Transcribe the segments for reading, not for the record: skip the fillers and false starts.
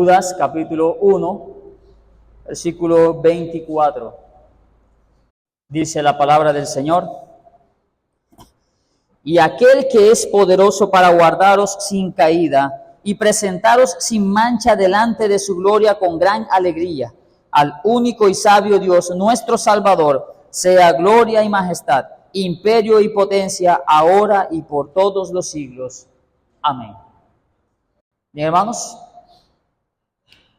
Judas capítulo 1, versículo 24. Dice la palabra del Señor: y aquel que es poderoso para guardaros sin caída y presentaros sin mancha delante de su gloria con gran alegría, al único y sabio Dios, nuestro Salvador, sea gloria y majestad, imperio y potencia, ahora y por todos los siglos. Amén. Bien, hermanos,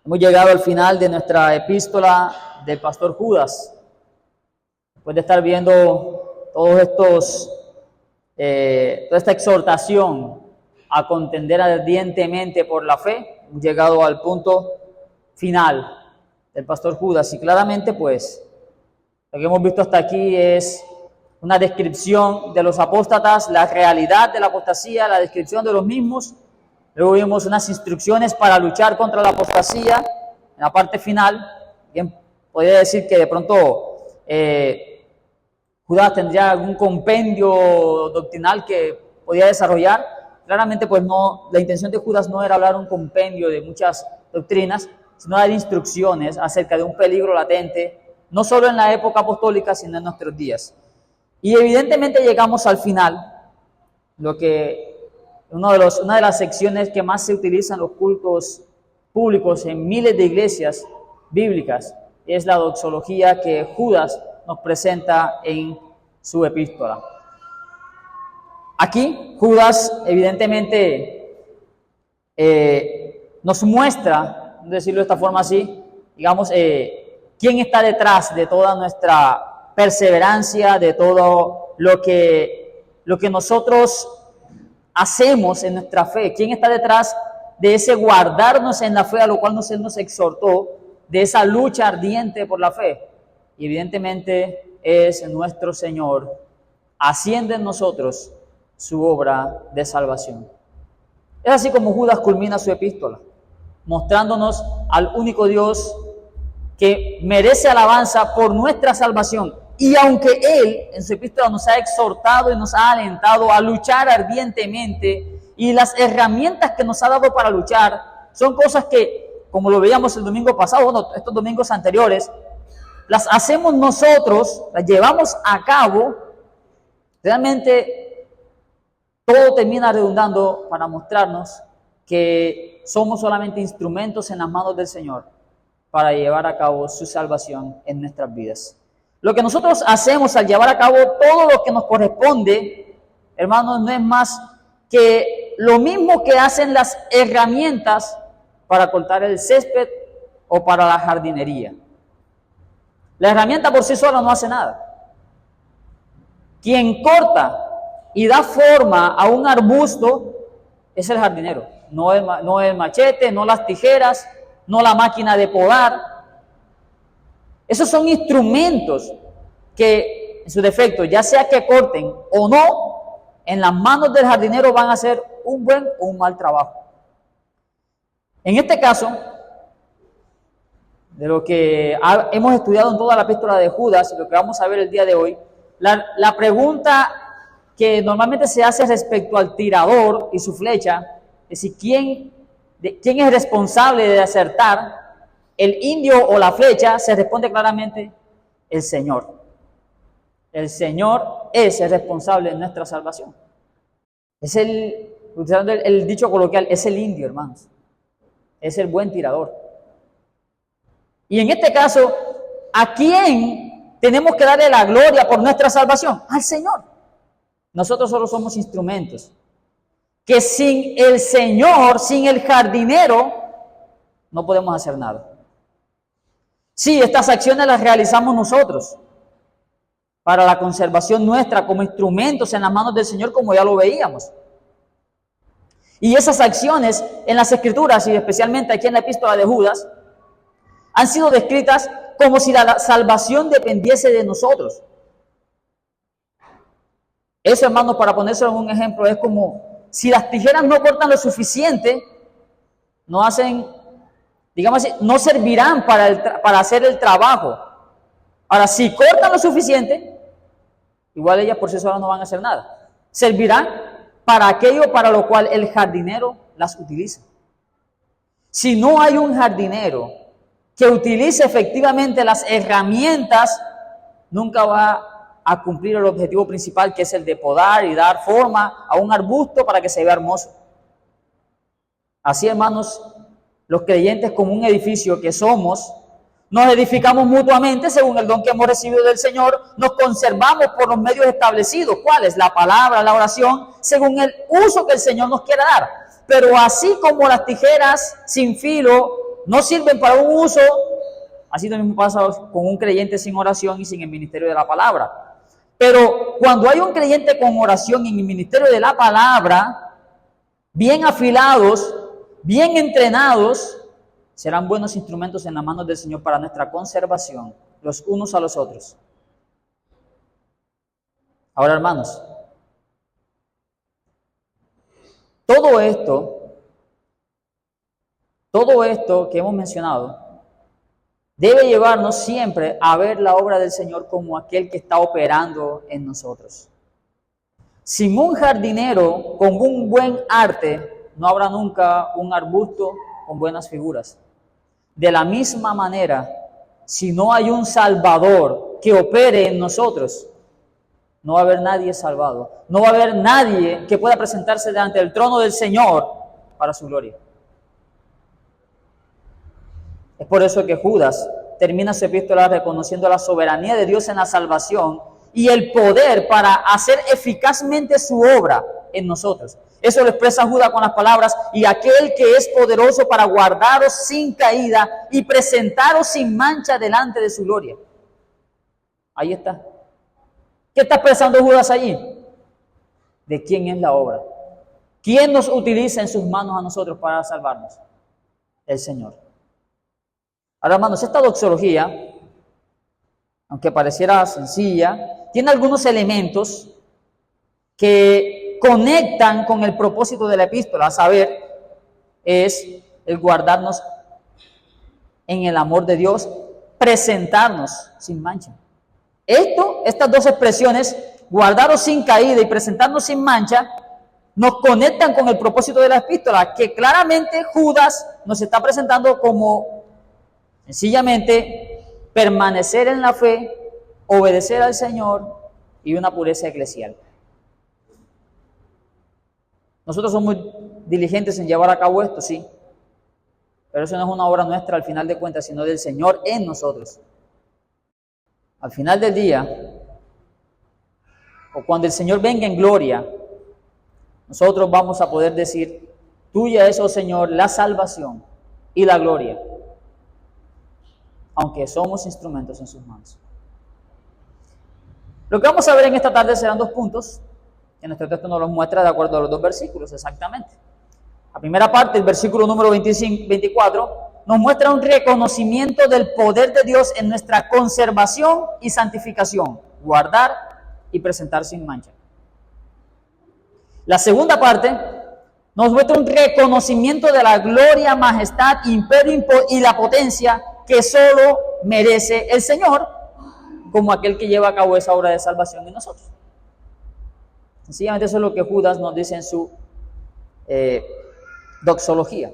hemos llegado al final de nuestra epístola del pastor Judas. Después de estar viendo toda esta exhortación a contender ardientemente por la fe, hemos llegado al punto final del pastor Judas. Y claramente, pues, lo que hemos visto hasta aquí es una descripción de los apóstatas, la realidad de la apostasía, la descripción de los mismos. Luego vimos unas instrucciones para luchar contra la apostasía. En la parte final, bien, podría decir que de pronto Judas tendría algún compendio doctrinal que podía desarrollar. Claramente, pues no, la intención de Judas no era hablar un compendio de muchas doctrinas, sino dar instrucciones acerca de un peligro latente, no solo en la época apostólica, sino en nuestros días. Y evidentemente llegamos al final, una de las secciones que más se utilizan en los cultos públicos en miles de iglesias bíblicas, es la doxología que Judas nos presenta en su epístola. Aquí Judas evidentemente nos muestra, decirlo de esta forma así, digamos, quién está detrás de toda nuestra perseverancia, de todo lo que nosotros hacemos en nuestra fe, quién está detrás de ese guardarnos en la fe a lo cual Él nos exhortó, de esa lucha ardiente por la fe. Y evidentemente es nuestro Señor, haciendo en nosotros su obra de salvación. Es así como Judas culmina su epístola, mostrándonos al único Dios que merece alabanza por nuestra salvación. Y aunque Él en su epístola nos ha exhortado y nos ha alentado a luchar ardientemente, y las herramientas que nos ha dado para luchar son cosas que, como lo veíamos el domingo pasado, bueno, estos domingos anteriores, las hacemos nosotros, las llevamos a cabo, realmente todo termina redundando para mostrarnos que somos solamente instrumentos en las manos del Señor para llevar a cabo su salvación en nuestras vidas. Lo que nosotros hacemos al llevar a cabo todo lo que nos corresponde, hermanos, no es más que lo mismo que hacen las herramientas para cortar el césped o para la jardinería. La herramienta por sí sola no hace nada. Quien corta y da forma a un arbusto es el jardinero, no el machete, no las tijeras, no la máquina de podar. Esos son instrumentos que, en su defecto, ya sea que corten o no, en las manos del jardinero van a hacer un buen o un mal trabajo. En este caso, de lo que hemos estudiado en toda la epístola de Judas y lo que vamos a ver el día de hoy, la pregunta que normalmente se hace respecto al tirador y su flecha, es si quién es responsable de acertar, el indio o la flecha, se responde claramente: el Señor. El Señor es el responsable de nuestra salvación. Utilizando el dicho coloquial, es el indio, hermanos. Es el buen tirador. Y en este caso, ¿a quién tenemos que darle la gloria por nuestra salvación? Al Señor. Nosotros solo somos instrumentos. Que sin el Señor, sin el jardinero, no podemos hacer nada. Sí, estas acciones las realizamos nosotros para la conservación nuestra como instrumentos en las manos del Señor, como ya lo veíamos. Y esas acciones en las Escrituras, y especialmente aquí en la epístola de Judas, han sido descritas como si la salvación dependiese de nosotros. Eso, hermanos, para ponérselo en un ejemplo, es como si las tijeras no cortan lo suficiente, no hacen, digamos así, no servirán para hacer el trabajo. Ahora, si cortan lo suficiente, igual ellas por sí solas no van a hacer nada. Servirán para aquello para lo cual el jardinero las utiliza. Si no hay un jardinero que utilice efectivamente las herramientas, nunca va a cumplir el objetivo principal, que es el de podar y dar forma a un arbusto para que se vea hermoso. Así, hermanos, los creyentes, como un edificio que somos, nos edificamos mutuamente según el don que hemos recibido del Señor, nos conservamos por los medios establecidos. ¿Cuáles? La palabra, la oración, según el uso que el Señor nos quiera dar. Pero así como las tijeras sin filo no sirven para un uso, así lo mismo pasa con un creyente sin oración y sin el ministerio de la palabra. Pero cuando hay un creyente con oración y en el ministerio de la palabra, bien afilados, bien entrenados, serán buenos instrumentos en las manos del Señor para nuestra conservación, los unos a los otros. Ahora, hermanos, todo esto que hemos mencionado debe llevarnos siempre a ver la obra del Señor como aquel que está operando en nosotros. Sin un jardinero con un buen arte, no habrá nunca un arbusto con buenas figuras. De la misma manera, si no hay un Salvador que opere en nosotros, no va a haber nadie salvado. No va a haber nadie que pueda presentarse delante del trono del Señor para su gloria. Es por eso que Judas termina su epístola reconociendo la soberanía de Dios en la salvación y el poder para hacer eficazmente su obra en nosotros. Eso lo expresa Judas con las palabras: y aquel que es poderoso para guardaros sin caída y presentaros sin mancha delante de su gloria. Ahí está. ¿Qué está expresando Judas allí? ¿De quién es la obra? ¿Quién nos utiliza en sus manos a nosotros para salvarnos? El Señor. Ahora, hermanos, esta doxología, aunque pareciera sencilla, tiene algunos elementos que conectan con el propósito de la epístola, a saber, es el guardarnos en el amor de Dios, presentarnos sin mancha. Estas dos expresiones, guardaros sin caída y presentarnos sin mancha, nos conectan con el propósito de la epístola, que claramente Judas nos está presentando como sencillamente permanecer en la fe, obedecer al Señor y una pureza eclesial. Nosotros somos diligentes en llevar a cabo esto, sí, pero eso no es una obra nuestra al final de cuentas, sino del Señor en nosotros. Al final del día, o cuando el Señor venga en gloria, nosotros vamos a poder decir: tuya es, oh Señor, la salvación y la gloria, aunque somos instrumentos en sus manos. Lo que vamos a ver en esta tarde serán dos puntos, que nuestro texto nos los muestra de acuerdo a los dos versículos exactamente. La primera parte, el versículo número 24, nos muestra un reconocimiento del poder de Dios en nuestra conservación y santificación, guardar y presentar sin mancha. La segunda parte nos muestra un reconocimiento de la gloria, majestad, imperio y la potencia que solo merece el Señor, como aquel que lleva a cabo esa obra de salvación en nosotros. Sencillamente eso es lo que Judas nos dice en su doxología.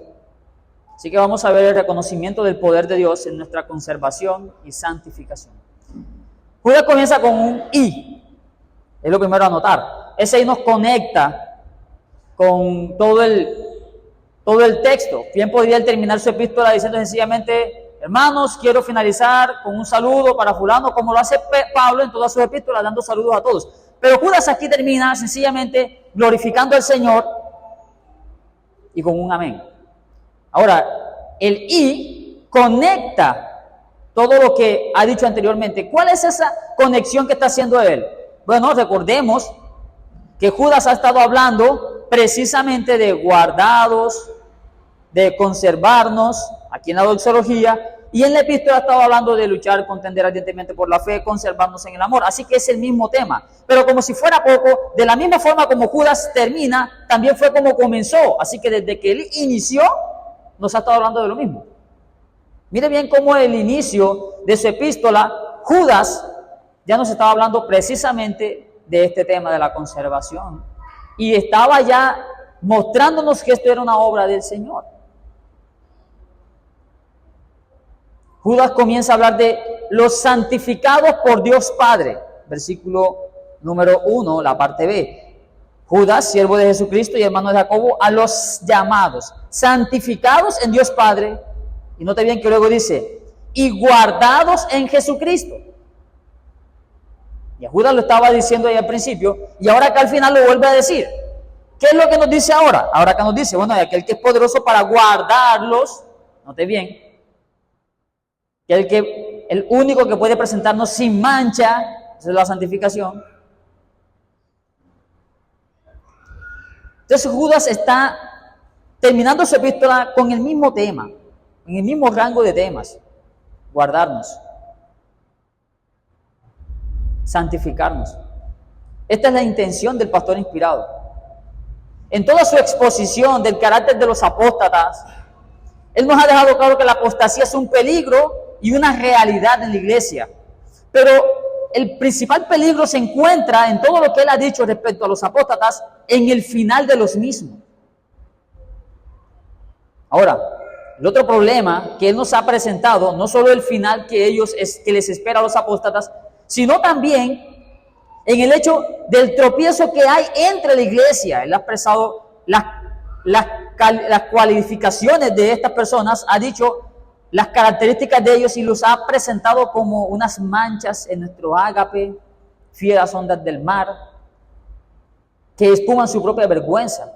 Así que vamos a ver el reconocimiento del poder de Dios en nuestra conservación y santificación. Judas comienza con un y, es lo primero a notar. Ese y nos conecta con todo el texto. Bien podría él terminar su epístola diciendo sencillamente: hermanos, quiero finalizar con un saludo para fulano, como lo hace Pablo en todas sus epístolas, dando saludos a todos. Pero Judas aquí termina sencillamente glorificando al Señor y con un amén. Ahora, el y conecta todo lo que ha dicho anteriormente. ¿Cuál es esa conexión que está haciendo él? Bueno, recordemos que Judas ha estado hablando precisamente de guardados, de conservarnos, aquí en la doxología, y en la epístola estaba hablando de luchar, contender ardientemente por la fe, conservarnos en el amor. Así que es el mismo tema. Pero como si fuera poco, de la misma forma como Judas termina, también fue como comenzó. Así que desde que él inició, nos ha estado hablando de lo mismo. Mire bien cómo el inicio de su epístola, Judas ya nos estaba hablando precisamente de este tema de la conservación. Y estaba ya mostrándonos que esto era una obra del Señor. Judas comienza a hablar de los santificados por Dios Padre. Versículo número 1, la parte B. Judas, siervo de Jesucristo y hermano de Jacobo, a los llamados, santificados en Dios Padre. Y note bien que luego dice, y guardados en Jesucristo. Y a Judas lo estaba diciendo ahí al principio, y ahora acá al final lo vuelve a decir. ¿Qué es lo que nos dice ahora? Ahora acá nos dice, bueno, aquel que es poderoso para guardarlos, note bien, que el único que puede presentarnos sin mancha, esa es la santificación. Entonces Judas está terminando su epístola con el mismo tema, en el mismo rango de temas, guardarnos, santificarnos. Esta es la intención del pastor inspirado. En toda su exposición del carácter de los apóstatas, él nos ha dejado claro que la apostasía es un peligro y una realidad en la iglesia. Pero el principal peligro se encuentra en todo lo que él ha dicho respecto a los apóstatas en el final de los mismos. Ahora, el otro problema que él nos ha presentado, no solo el final que les espera a los apóstatas, sino también en el hecho del tropiezo que hay entre la iglesia. Él ha expresado las cualificaciones de estas personas, ha dicho las características de ellos y los ha presentado como unas manchas en nuestro ágape, fieras ondas del mar, que espuman su propia vergüenza.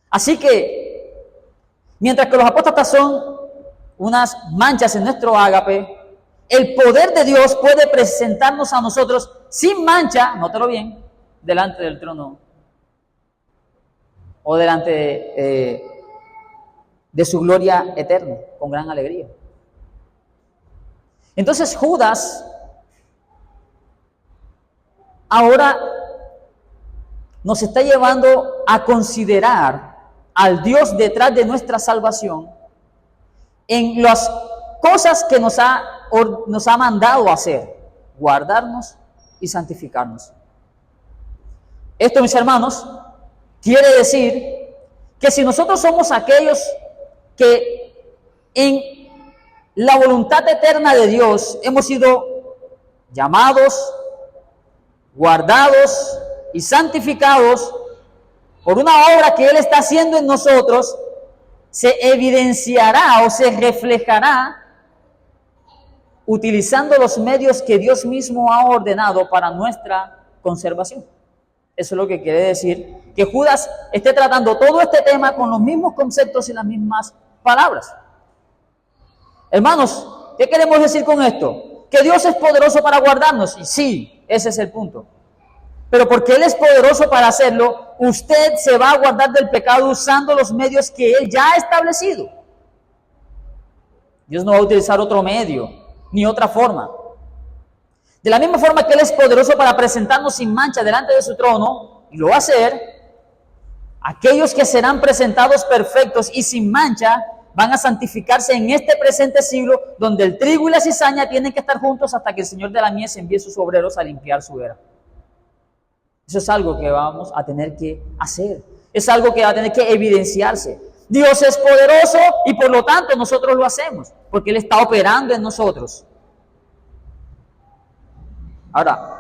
Así que, mientras que los apóstatas son unas manchas en nuestro ágape, el poder de Dios puede presentarnos a nosotros sin mancha, nótalo bien, delante del trono o delante de su gloria eterna, con gran alegría. Entonces Judas ahora nos está llevando a considerar al Dios detrás de nuestra salvación en las cosas que nos ha mandado a hacer, guardarnos y santificarnos. Esto, mis hermanos, quiere decir que si nosotros somos aquellos que en la voluntad eterna de Dios hemos sido llamados, guardados y santificados por una obra que Él está haciendo en nosotros, se evidenciará o se reflejará utilizando los medios que Dios mismo ha ordenado para nuestra conservación. Eso es lo que quiere decir que Judas esté tratando todo este tema con los mismos conceptos y las mismas palabras. Hermanos, ¿qué queremos decir con esto? Que Dios es poderoso para guardarnos, y sí, ese es el punto. Pero porque Él es poderoso para hacerlo, usted se va a guardar del pecado usando los medios que Él ya ha establecido. Dios no va a utilizar otro medio, ni otra forma. De la misma forma que Él es poderoso para presentarnos sin mancha delante de su trono, y lo va a hacer, aquellos que serán presentados perfectos y sin mancha van a santificarse en este presente siglo, donde el trigo y la cizaña tienen que estar juntos hasta que el Señor de la mies envíe sus obreros a limpiar su era. Eso es algo que vamos a tener que hacer. Es algo que va a tener que evidenciarse. Dios es poderoso y por lo tanto nosotros lo hacemos, porque Él está operando en nosotros. Ahora,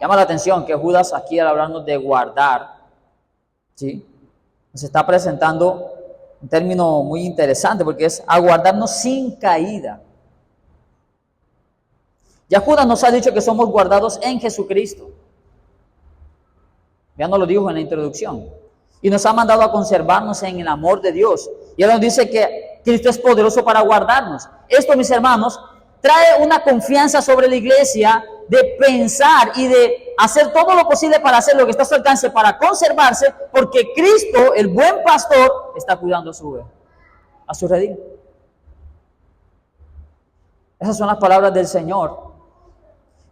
llama la atención que Judas aquí al hablarnos de guardar, ¿sí?, nos está presentando un término muy interesante porque es aguardarnos sin caída. Ya Judas nos ha dicho que somos guardados en Jesucristo. Ya nos lo dijo en la introducción. Y nos ha mandado a conservarnos en el amor de Dios. Y ahora nos dice que Cristo es poderoso para guardarnos. Esto, mis hermanos, trae una confianza sobre la iglesia de pensar y de hacer todo lo posible para hacer lo que está a su alcance para conservarse, porque Cristo, el buen pastor, está cuidando a su redil. Esas son las palabras del Señor.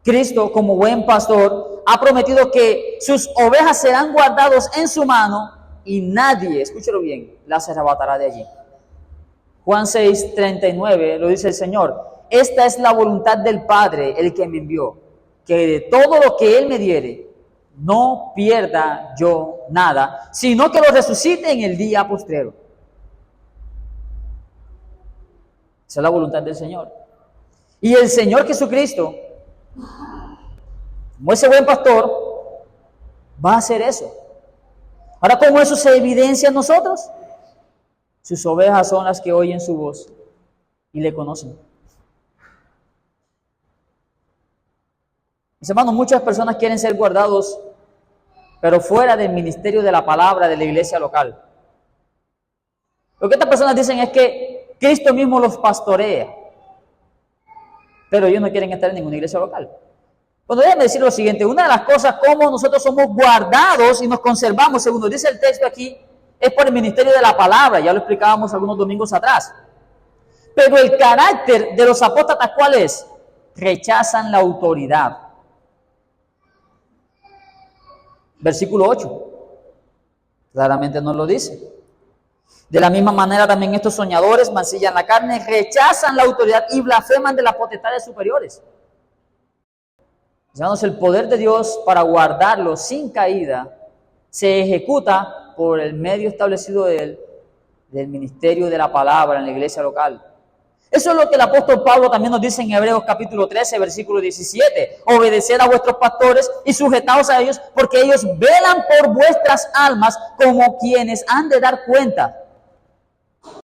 Cristo, como buen pastor, ha prometido que sus ovejas serán guardadas en su mano y nadie, escúchelo bien, las arrebatará de allí. Juan 6:39 lo dice el Señor: esta es la voluntad del Padre, el que me envió, que de todo lo que Él me diere, no pierda yo nada, sino que lo resucite en el día postrero. Esa es la voluntad del Señor. Y el Señor Jesucristo, como ese buen pastor, va a hacer eso. Ahora, ¿cómo eso se evidencia en nosotros? Sus ovejas son las que oyen su voz y le conocen. Mis hermanos, muchas personas quieren ser guardados, pero fuera del ministerio de la palabra de la iglesia local. Lo que estas personas dicen es que Cristo mismo los pastorea, pero ellos no quieren estar en ninguna iglesia local. Bueno, déjenme decir lo siguiente, una de las cosas como nosotros somos guardados y nos conservamos, según nos dice el texto aquí, es por el ministerio de la palabra, ya lo explicábamos algunos domingos atrás. Pero el carácter de los apóstatas, ¿cuál es? Rechazan la autoridad. Versículo 8, claramente nos lo dice. De la misma manera también estos soñadores mancillan la carne, rechazan la autoridad y blasfeman de las potestades superiores. Hermanos, el poder de Dios para guardarlos sin caída se ejecuta por el medio establecido de él, del ministerio de la palabra en la iglesia local. Eso es lo que el apóstol Pablo también nos dice en Hebreos capítulo 13, versículo 17. Obedeced a vuestros pastores y sujetaos a ellos, porque ellos velan por vuestras almas como quienes han de dar cuenta.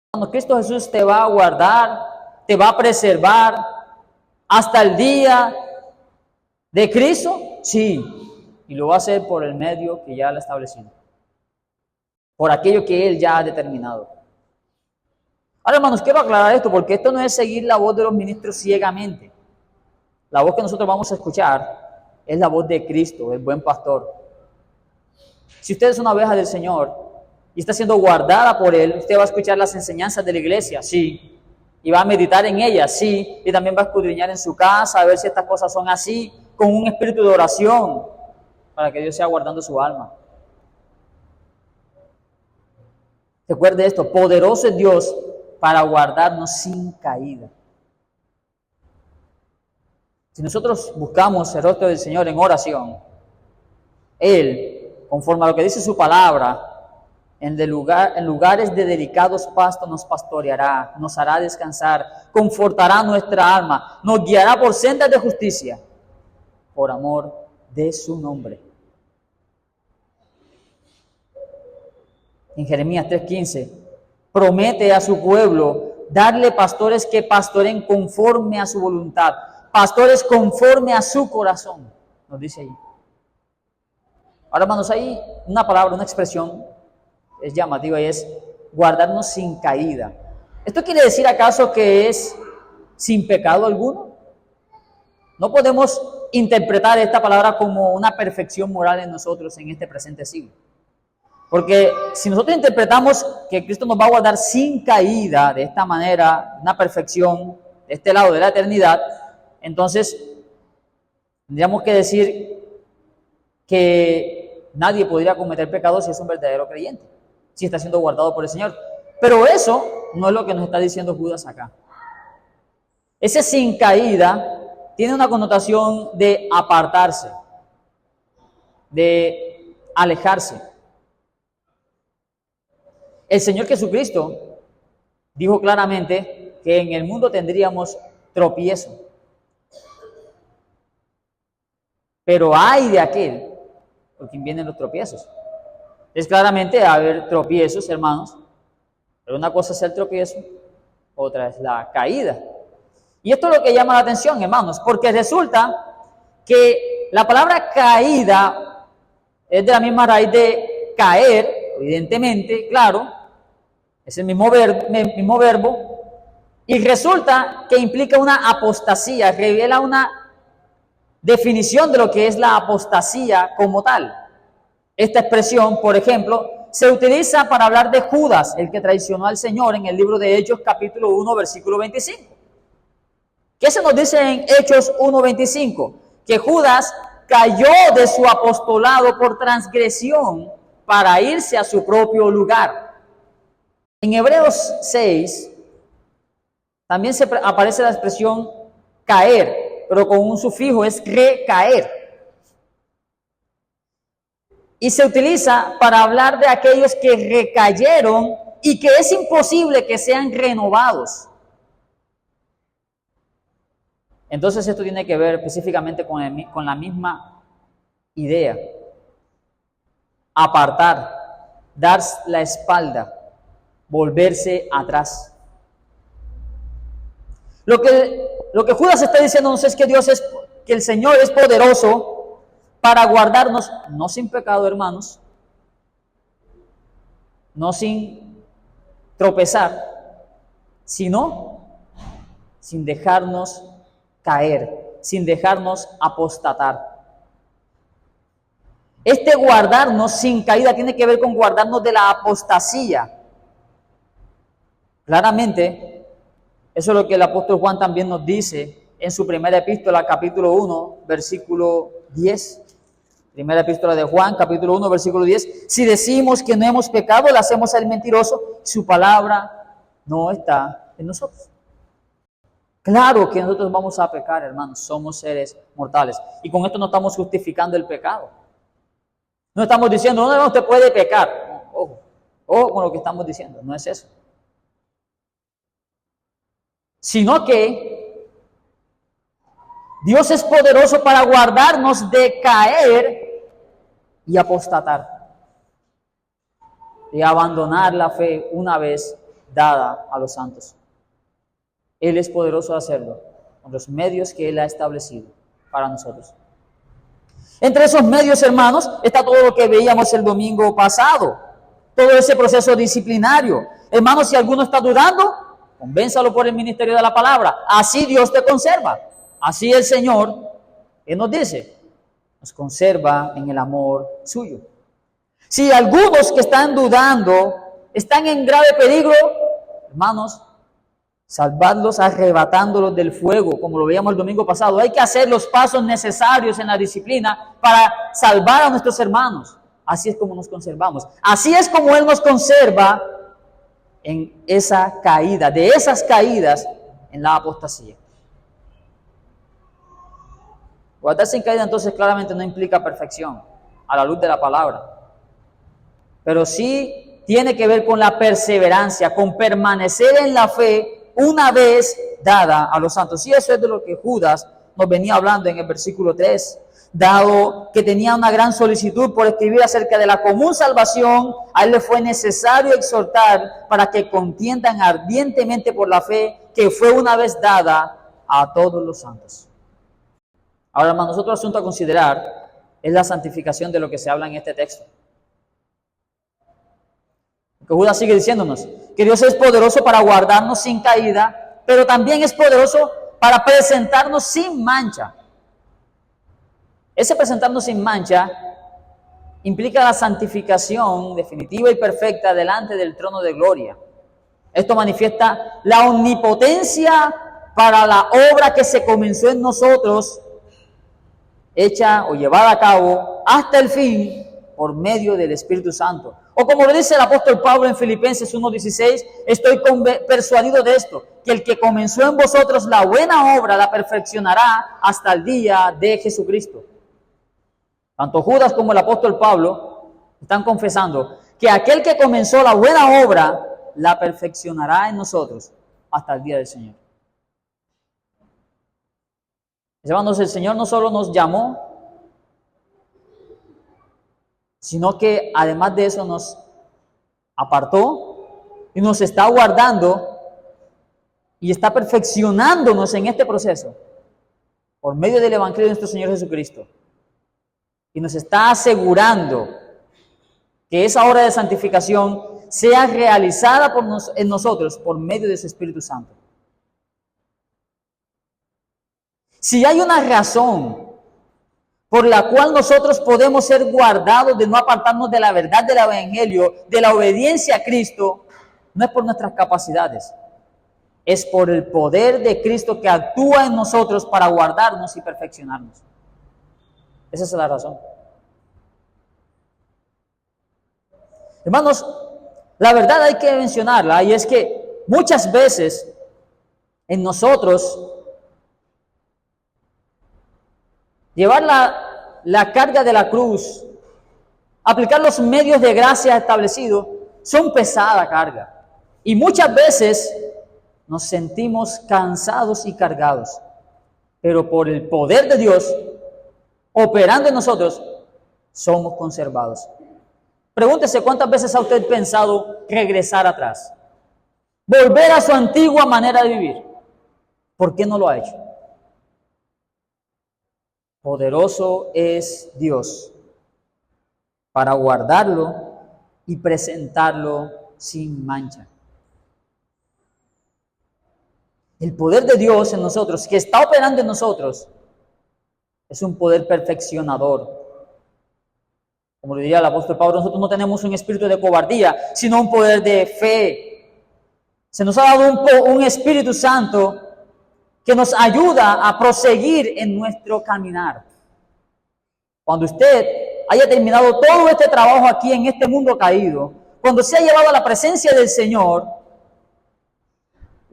Cuando Cristo Jesús te va a guardar, te va a preservar hasta el día de Cristo, sí, y lo va a hacer por el medio que ya le ha establecido, por aquello que Él ya ha determinado. Ahora, hermanos, quiero aclarar esto, porque esto no es seguir la voz de los ministros ciegamente. La voz que nosotros vamos a escuchar es la voz de Cristo, el buen pastor. Si usted es una oveja del Señor y está siendo guardada por Él, usted va a escuchar las enseñanzas de la iglesia, sí, y va a meditar en ellas, sí, y también va a escudriñar en su casa, a ver si estas cosas son así, con un espíritu de oración, para que Dios sea guardando su alma. Recuerde esto, poderoso es Dios para guardarnos sin caída. Si nosotros buscamos el rostro del Señor en oración, Él, conforme a lo que dice su palabra, en lugares de delicados pastos nos pastoreará, nos hará descansar, confortará nuestra alma, nos guiará por sendas de justicia, por amor de su nombre. En Jeremías 3:15, promete a su pueblo darle pastores que pastoren conforme a su voluntad, pastores conforme a su corazón, nos dice ahí. Ahora, hermanos, hay una palabra, una expresión, es llamativa y es guardarnos sin caída. ¿Esto quiere decir acaso que es sin pecado alguno? No podemos interpretar esta palabra como una perfección moral en nosotros en este presente siglo. Porque si nosotros interpretamos que Cristo nos va a guardar sin caída de esta manera, una perfección de este lado de la eternidad, entonces tendríamos que decir que nadie podría cometer pecado si es un verdadero creyente, si está siendo guardado por el Señor. Pero eso no es lo que nos está diciendo Judas acá. Ese sin caída tiene una connotación de apartarse, de alejarse. El Señor Jesucristo dijo claramente que en el mundo tendríamos tropiezo. Pero ay de aquel por quien vienen los tropiezos. Es claramente haber tropiezos, hermanos, pero una cosa es el tropiezo, otra es la caída. Y esto es lo que llama la atención, hermanos, porque resulta que la palabra caída es de la misma raíz de caer, evidentemente, claro, es el mismo verbo, y resulta que implica una apostasía, revela una definición de lo que es la apostasía como tal. Esta expresión, por ejemplo, se utiliza para hablar de Judas, el que traicionó al Señor en el libro de Hechos, capítulo 1, versículo 25. ¿Qué se nos dice en Hechos 1:25? Que Judas cayó de su apostolado por transgresión para irse a su propio lugar. En Hebreos 6 también aparece la expresión caer, pero con un sufijo, es recaer. Y se utiliza para hablar de aquellos que recayeron y que es imposible que sean renovados. Entonces esto tiene que ver específicamente con la misma idea. Apartar, dar la espalda, volverse atrás. Lo que Judas está diciéndonos es que que el Señor es poderoso para guardarnos, no sin pecado, hermanos, no sin tropezar, sino sin dejarnos caer, sin dejarnos apostatar. Este guardarnos sin caída tiene que ver con guardarnos de la apostasía. Claramente, eso es lo que el apóstol Juan también nos dice en su primera epístola, capítulo 1, versículo 10. Primera epístola de Juan, capítulo 1, versículo 10. Si decimos que no hemos pecado, le hacemos al mentiroso, su palabra no está en nosotros. Claro que nosotros vamos a pecar, hermanos, somos seres mortales. Y con esto no estamos justificando el pecado. No estamos diciendo, no, usted puede pecar. Ojo con lo que estamos diciendo, no es eso. Sino que Dios es poderoso para guardarnos de caer y apostatar, de abandonar la fe una vez dada a los santos. Él es poderoso de hacerlo con los medios que Él ha establecido para nosotros. Entre esos medios, hermanos, está todo lo que veíamos el domingo pasado, todo ese proceso disciplinario. Hermanos, si alguno está dudando, convénzalo por el ministerio de la palabra. Así Dios te conserva. Así el Señor, Él nos dice, nos conserva en el amor suyo. Si algunos que están dudando están en grave peligro, hermanos, salvadlos arrebatándolos del fuego, como lo veíamos el domingo pasado. Hay que hacer los pasos necesarios en la disciplina para salvar a nuestros hermanos. Así es como nos conservamos. Así es como Él nos conserva en esa caída, de esas caídas en la apostasía. Guardarse en caída entonces claramente no implica perfección a la luz de la palabra, pero sí tiene que ver con la perseverancia, con permanecer en la fe una vez dada a los santos. Y eso es de lo que Judas nos venía hablando en el versículo 3. Dado que tenía una gran solicitud por escribir acerca de la común salvación, a él le fue necesario exhortar para que contiendan ardientemente por la fe que fue una vez dada a todos los santos. Ahora, hermanos, otro asunto a considerar es la santificación de lo que se habla en este texto. Que Judas sigue diciéndonos que Dios es poderoso para guardarnos sin caída, pero también es poderoso para presentarnos sin mancha. Ese presentarnos sin mancha implica la santificación definitiva y perfecta delante del trono de gloria. Esto manifiesta la omnipotencia para la obra que se comenzó en nosotros, hecha o llevada a cabo hasta el fin por medio del Espíritu Santo. O como lo dice el apóstol Pablo en Filipenses 1:16, estoy persuadido de esto, que el que comenzó en vosotros la buena obra la perfeccionará hasta el día de Jesucristo. Tanto Judas como el apóstol Pablo están confesando que aquel que comenzó la buena obra la perfeccionará en nosotros hasta el día del Señor. Hermanos, el Señor no solo nos llamó, sino que además de eso nos apartó y nos está guardando y está perfeccionándonos en este proceso por medio del Evangelio de nuestro Señor Jesucristo. Y nos está asegurando que esa obra de santificación sea realizada en nosotros por medio de su Espíritu Santo. Si hay una razón por la cual nosotros podemos ser guardados de no apartarnos de la verdad del Evangelio, de la obediencia a Cristo, no es por nuestras capacidades, es por el poder de Cristo que actúa en nosotros para guardarnos y perfeccionarnos. Esa es la razón. Hermanos, la verdad hay que mencionarla, y es que muchas veces en nosotros llevar la carga de la cruz, aplicar los medios de gracia establecidos, son pesada carga. Y muchas veces nos sentimos cansados y cargados. pero por el poder de Dios operando en nosotros, somos conservados. Pregúntese cuántas veces ha usted pensado regresar atrás, volver a su antigua manera de vivir. ¿Por qué no lo ha hecho? Poderoso es Dios para guardarlo y presentarlo sin mancha. El poder de Dios en nosotros, que está operando en nosotros, es un poder perfeccionador. Como le diría el apóstol Pablo, nosotros no tenemos un espíritu de cobardía, sino un poder de fe. Se nos ha dado un Espíritu Santo que nos ayuda a proseguir en nuestro caminar. Cuando usted haya terminado todo este trabajo aquí en este mundo caído, cuando se ha llevado a la presencia del Señor,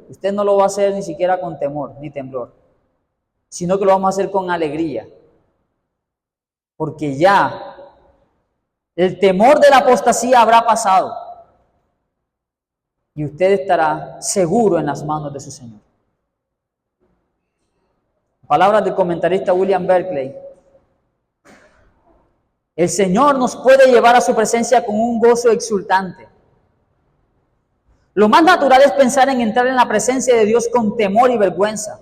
usted no lo va a hacer ni siquiera con temor ni temblor, sino que lo vamos a hacer con alegría. Porque ya el temor de la apostasía habrá pasado y usted estará seguro en las manos de su Señor. Palabras del comentarista William Berkeley. El Señor nos puede llevar a su presencia con un gozo exultante. Lo más natural es pensar en entrar en la presencia de Dios con temor y vergüenza.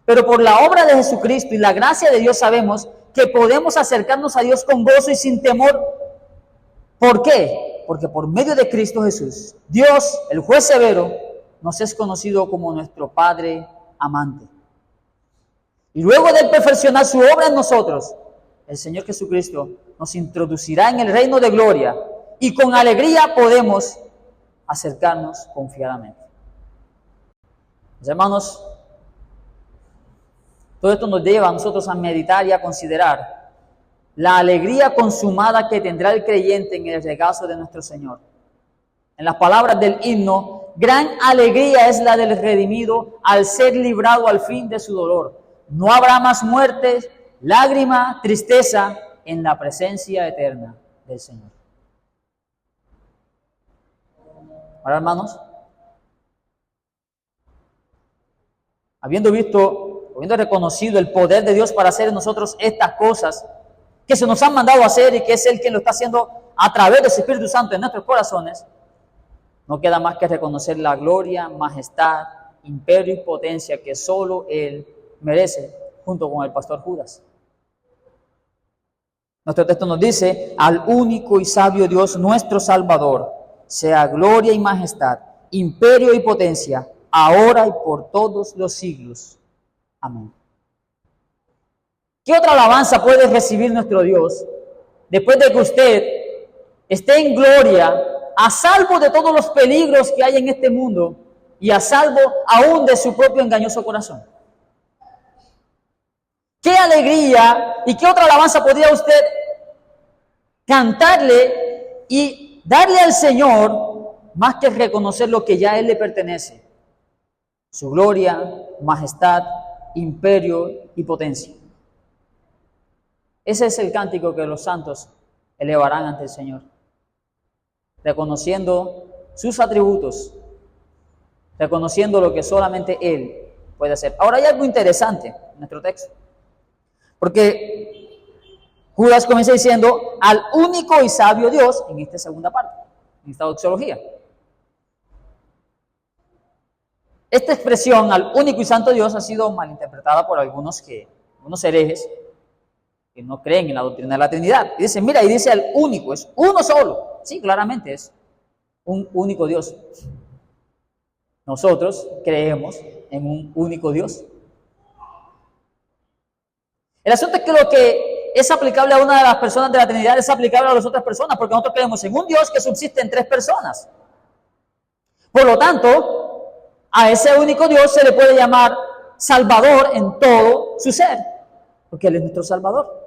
Pero por la obra de Jesucristo y la gracia de Dios sabemos que podemos acercarnos a Dios con gozo y sin temor. ¿Por qué? Porque por medio de Cristo Jesús, Dios, el juez severo, nos es conocido como nuestro Padre amante. Y luego de perfeccionar su obra en nosotros, el Señor Jesucristo nos introducirá en el reino de gloria y con alegría podemos acercarnos confiadamente. Mis hermanos, todo esto nos lleva a nosotros a meditar y a considerar la alegría consumada que tendrá el creyente en el regazo de nuestro Señor. En las palabras del himno, gran alegría es la del redimido al ser librado al fin de su dolor. No habrá más muerte, lágrima, tristeza en la presencia eterna del Señor. Ahora, hermanos, habiendo reconocido el poder de Dios para hacer en nosotros estas cosas que se nos han mandado hacer y que es Él quien lo está haciendo a través de su Espíritu Santo en nuestros corazones, no queda más que reconocer la gloria, majestad, imperio y potencia que solo Él merece, junto con el pastor Judas. Nuestro texto nos dice: al único y sabio Dios, nuestro Salvador, sea gloria y majestad, imperio y potencia, ahora y por todos los siglos. Amén. ¿Qué otra alabanza puede recibir nuestro Dios después de que usted esté en gloria, a salvo de todos los peligros que hay en este mundo y a salvo aún de su propio engañoso corazón? ¿Qué alegría y qué otra alabanza podría usted cantarle y darle al Señor más que reconocer lo que ya a Él le pertenece? Su gloria, majestad, imperio y potencia. Ese es el cántico que los santos elevarán ante el Señor, reconociendo sus atributos, reconociendo lo que solamente Él puede hacer. Ahora hay algo interesante en nuestro texto, porque Judas comienza diciendo al único y sabio Dios en esta segunda parte, en esta doxología. Esta expresión, al único y santo Dios, ha sido malinterpretada por algunos herejes que no creen en la doctrina de la Trinidad. Y dicen, mira, y dice al único, es uno solo. Sí, claramente es un único Dios. Nosotros creemos en un único Dios. El asunto es que lo que es aplicable a una de las personas de la Trinidad es aplicable a las otras personas, porque nosotros creemos en un Dios que subsiste en tres personas. Por lo tanto, a ese único Dios se le puede llamar Salvador en todo su ser, porque Él es nuestro Salvador.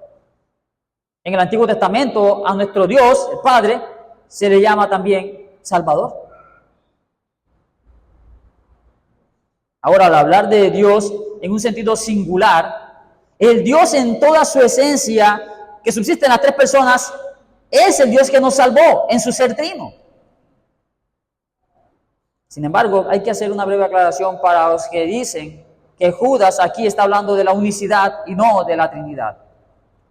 En el Antiguo Testamento, a nuestro Dios, el Padre, se le llama también Salvador. Ahora, al hablar de Dios en un sentido singular, el Dios en toda su esencia, que subsiste en las tres personas, es el Dios que nos salvó en su ser trino. Sin embargo, hay que hacer una breve aclaración para los que dicen que Judas aquí está hablando de la unicidad y no de la Trinidad.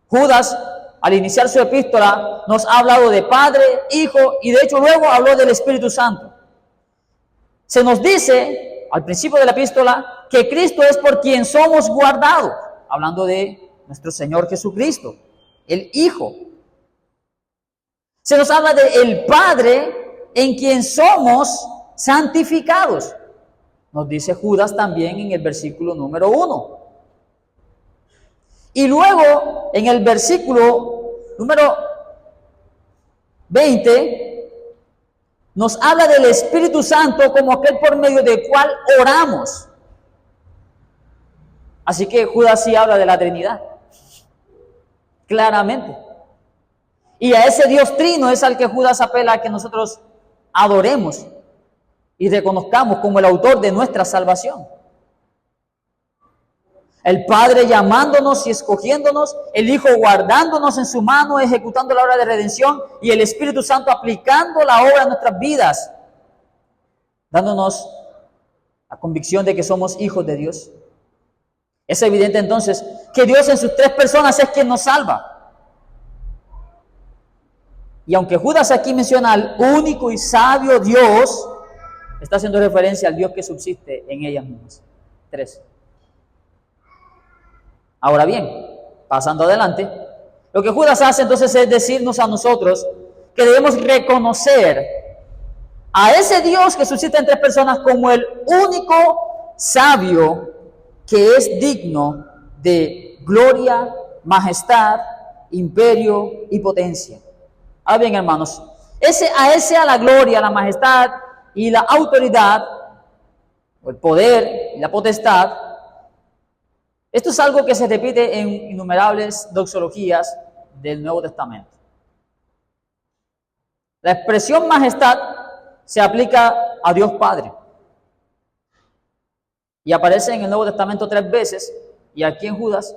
Judas, al iniciar su epístola, nos ha hablado de Padre, Hijo y de hecho luego habló del Espíritu Santo. Se nos dice al principio de la epístola que Cristo es por quien somos guardados, hablando de nuestro Señor Jesucristo, el Hijo. Se nos habla de el Padre en quien somos santificados. Nos dice Judas también en el versículo número 1. Y luego en el versículo número 20 nos habla del Espíritu Santo como aquel por medio del cual oramos. Así que Judas sí habla de la Trinidad, claramente. Y a ese Dios trino es al que Judas apela a que nosotros adoremos y reconozcamos como el autor de nuestra salvación. El Padre llamándonos y escogiéndonos, el Hijo guardándonos en su mano, ejecutando la obra de redención, y el Espíritu Santo aplicando la obra en nuestras vidas, dándonos la convicción de que somos hijos de Dios. Es evidente entonces que Dios en sus tres personas es quien nos salva. Y aunque Judas aquí menciona al único y sabio Dios, está haciendo referencia al Dios que subsiste en ellas mismas. 3. Ahora bien, pasando adelante, lo que Judas hace entonces es decirnos a nosotros que debemos reconocer a ese Dios que subsiste en tres personas como el único sabio que es digno de gloria, majestad, imperio y potencia. Ahora bien, hermanos, a la gloria, la majestad y la autoridad, o el poder y la potestad, esto es algo que se repite en innumerables doxologías del Nuevo Testamento. La expresión majestad se aplica a Dios Padre y aparece en el Nuevo Testamento 3 veces, y aquí en Judas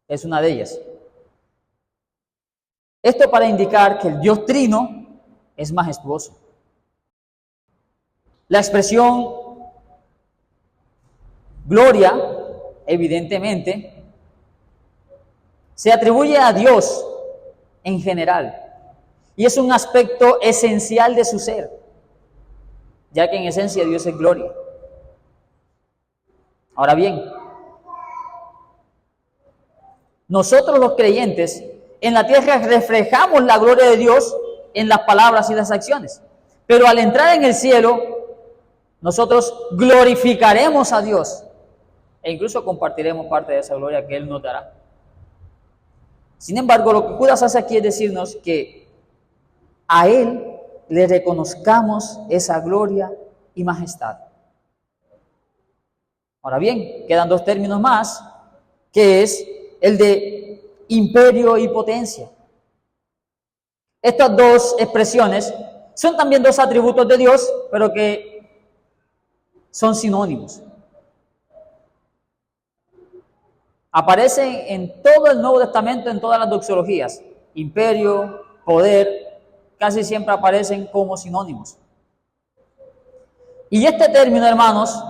es una de ellas. Esto para indicar que el Dios Trino es majestuoso. La expresión gloria, evidentemente, se atribuye a Dios en general y es un aspecto esencial de su ser, ya que en esencia Dios es gloria. Ahora bien, nosotros los creyentes en la tierra reflejamos la gloria de Dios en las palabras y las acciones, pero al entrar en el cielo, nosotros glorificaremos a Dios e incluso compartiremos parte de esa gloria que Él nos dará. Sin embargo, lo que Judas hace aquí es decirnos que a Él le reconozcamos esa gloria y majestad. Ahora bien, quedan dos términos más, que es el de imperio y potencia. Estas dos expresiones son también dos atributos de Dios, pero que son sinónimos. Aparecen en todo el Nuevo Testamento, en todas las doxologías. Imperio, poder, casi siempre aparecen como sinónimos. Y este término, hermanos,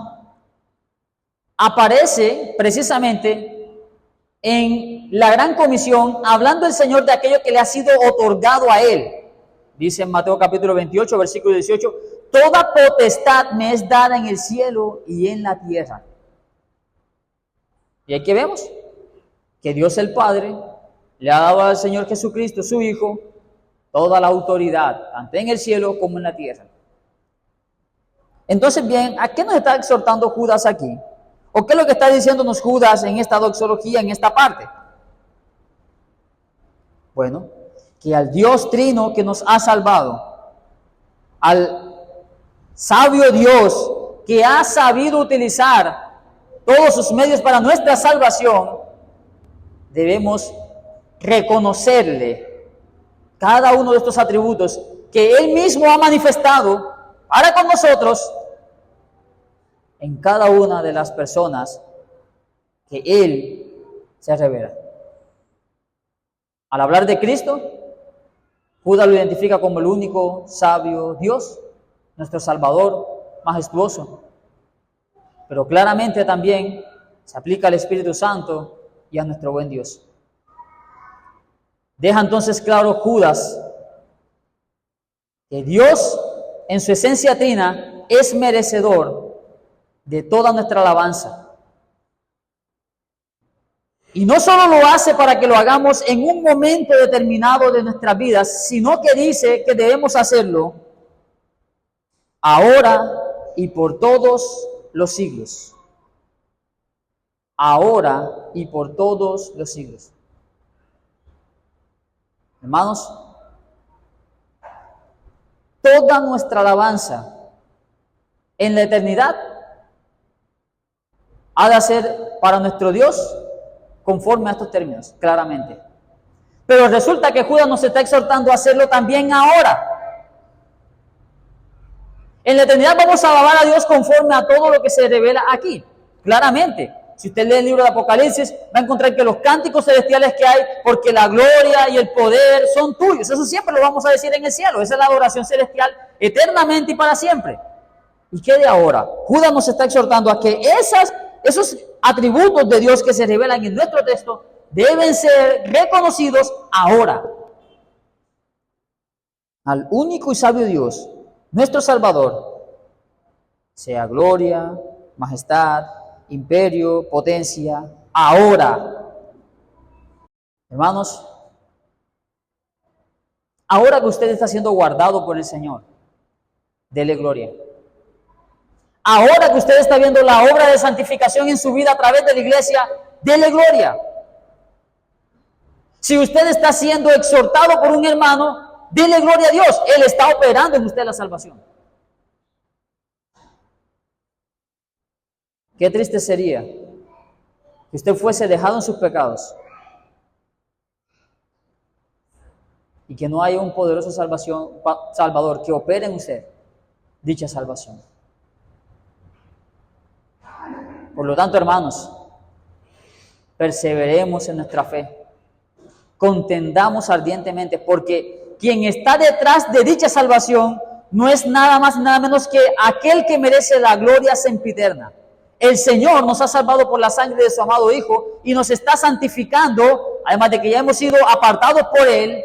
aparece precisamente en la gran comisión, hablando el Señor de aquello que le ha sido otorgado a Él. Dice en Mateo capítulo 28, versículo 18, toda potestad me es dada en el cielo y en la tierra. Y aquí vemos que Dios el Padre le ha dado al Señor Jesucristo, su Hijo, toda la autoridad, tanto en el cielo como en la tierra. Entonces, bien, ¿a qué nos está exhortando Judas aquí? ¿O qué es lo que está diciéndonos Judas en esta doxología, en esta parte? Bueno, que al Dios Trino que nos ha salvado, al sabio Dios que ha sabido utilizar todos sus medios para nuestra salvación, debemos reconocerle cada uno de estos atributos que Él mismo ha manifestado para con nosotros en cada una de las personas que Él se revela. Al hablar de Cristo, Judas lo identifica como el único sabio Dios, nuestro Salvador majestuoso. pero claramente también se aplica al Espíritu Santo y a nuestro buen Dios. Deja entonces claro Judas que Dios, en su esencia trina, es merecedor de toda nuestra alabanza. Y no solo lo hace para que lo hagamos en un momento determinado de nuestras vidas, sino que dice que debemos hacerlo ahora y por todos los siglos. Ahora y por todos los siglos. Hermanos, toda nuestra alabanza en la eternidad ha de ser para nuestro Dios conforme a estos términos, claramente. Pero resulta que Judas nos está exhortando a hacerlo también ahora. En la eternidad vamos a alabar a Dios conforme a todo lo que se revela aquí, claramente. Si usted lee el libro de Apocalipsis, va a encontrar que los cánticos celestiales que hay, porque la gloria y el poder son tuyos. Eso siempre lo vamos a decir en el cielo. Esa es la adoración celestial eternamente y para siempre. ¿Y qué de ahora? Judas nos está exhortando a que esos atributos de Dios que se revelan en nuestro texto deben ser reconocidos ahora. Al único y sabio Dios, nuestro Salvador, sea gloria, majestad, imperio, potencia, ahora. Hermanos, ahora que usted está siendo guardado por el Señor, dele gloria. Ahora que usted está viendo la obra de santificación en su vida a través de la iglesia, dele gloria. Si usted está siendo exhortado por un hermano, dele gloria a Dios. Él está operando en usted la salvación. Qué triste sería que usted fuese dejado en sus pecados y que no haya un poderoso Salvador que opere en usted dicha salvación. Por lo tanto, hermanos, perseveremos en nuestra fe, contendamos ardientemente, porque quien está detrás de dicha salvación no es nada más y nada menos que aquel que merece la gloria sempiterna. El Señor nos ha salvado por la sangre de su amado Hijo y nos está santificando, además de que ya hemos sido apartados por Él,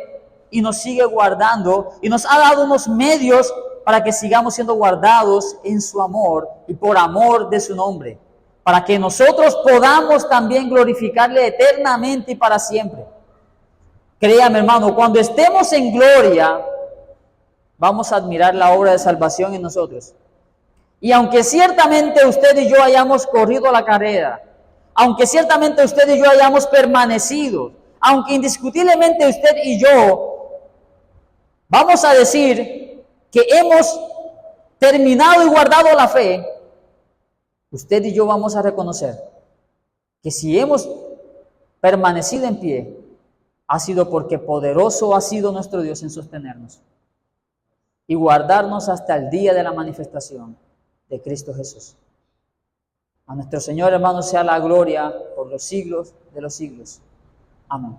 y nos sigue guardando y nos ha dado unos medios para que sigamos siendo guardados en su amor y por amor de su nombre, para que nosotros podamos también glorificarle eternamente y para siempre. Créame, hermano, cuando estemos en gloria, vamos a admirar la obra de salvación en nosotros. Y aunque ciertamente usted y yo hayamos corrido la carrera, aunque ciertamente usted y yo hayamos permanecido, aunque indiscutiblemente usted y yo vamos a decir que hemos terminado y guardado la fe, usted y yo vamos a reconocer que si hemos permanecido en pie, ha sido porque poderoso ha sido nuestro Dios en sostenernos y guardarnos hasta el día de la manifestación de Cristo Jesús. A nuestro Señor, hermanos, sea la gloria por los siglos de los siglos. Amén.